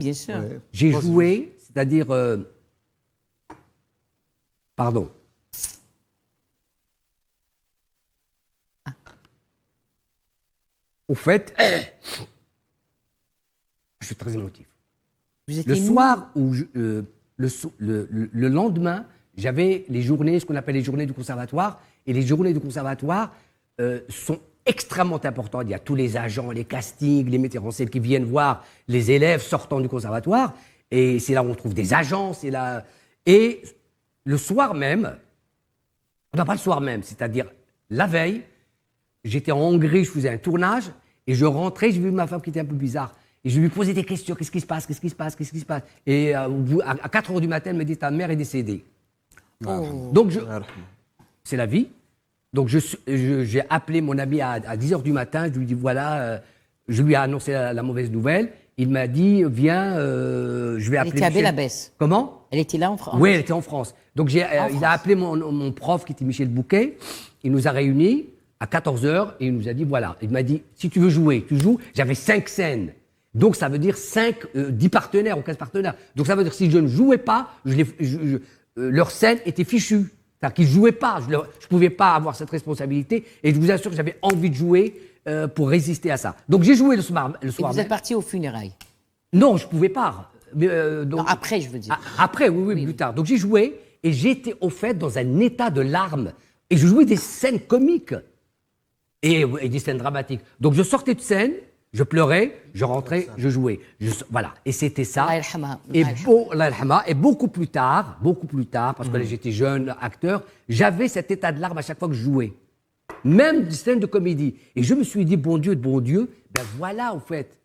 Bien sûr. Ouais. J'ai joué, c'est-à-dire... pardon. Au fait, je suis très émotif. Vous êtes Le ému? soir où le lendemain, j'avais les journées, ce qu'on appelle les journées du conservatoire, et les journées du conservatoire sont extrêmement importantes. Il y a tous les agents, les castings, les metteurs en scène qui viennent voir les élèves sortant du conservatoire, et c'est là où on trouve des agents, c'est là... Et le soir même, non pas le soir même, c'est-à-dire la veille, j'étais en Hongrie, je faisais un tournage, et je rentrais, j'ai vu ma femme qui était un peu bizarre. Et je lui posais des questions, qu'est-ce qui se passe, qu'est-ce qui se passe, qu'est-ce qui se passe. Et à 4 heures du matin, elle me dit, ta mère est décédée. Donc, c'est la vie. Donc, j'ai appelé mon ami à 10 heures du matin, je lui dis, voilà, je lui ai annoncé la mauvaise nouvelle. Il m'a dit, viens, je vais appeler... Elle était à Bélabès. Comment? Elle était là en France? Oui, elle était en France. Donc, il a appelé mon prof qui était Michel Bouquet. Il nous a réunis à 14 heures et il nous a dit, voilà. Il m'a dit, si tu veux jouer, tu joues. J'avais 5 scènes. Donc, ça veut dire 10 partenaires ou 15 partenaires. Donc, ça veut dire que si je ne jouais pas, leur scène était fichue. C'est-à-dire qu'ils ne jouaient pas. Je ne pouvais pas avoir cette responsabilité. Et je vous assure que j'avais envie de jouer pour résister à ça. Donc, j'ai joué le soir Et vous êtes parti aux funérailles? Non, je ne pouvais pas. Non, après, je veux dire. Après, oui, plus tard. Donc, j'ai joué et j'étais, au fait, dans un état de larmes. Et je jouais des scènes comiques et des scènes dramatiques. Donc, je sortais de scène. Je pleurais, je rentrais, je jouais. Voilà. Et c'était ça. Allah yarhamha. Et beaucoup plus tard, parce que là j'étais jeune acteur, j'avais cet état de larmes à chaque fois que je jouais. Même des scènes de comédie. Et je me suis dit, bon Dieu, ben voilà, au fait.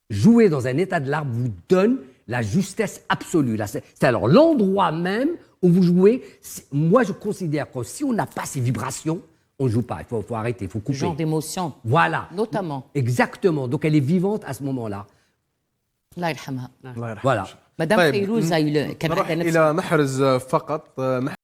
Jouer dans un état de larmes vous donne la justesse absolue. C'est alors l'endroit même où vous jouez. Moi, je considère que si on n'a pas ces vibrations, on ne joue pas, il faut arrêter, il faut couper. Ce genre d'émotion. Voilà. Notamment. Exactement. Donc elle est vivante à ce moment-là. Allah yarhamha. Voilà. Madame طيب Fayrouz a eu le... كان نروح عندها نفس إلى محرز فقط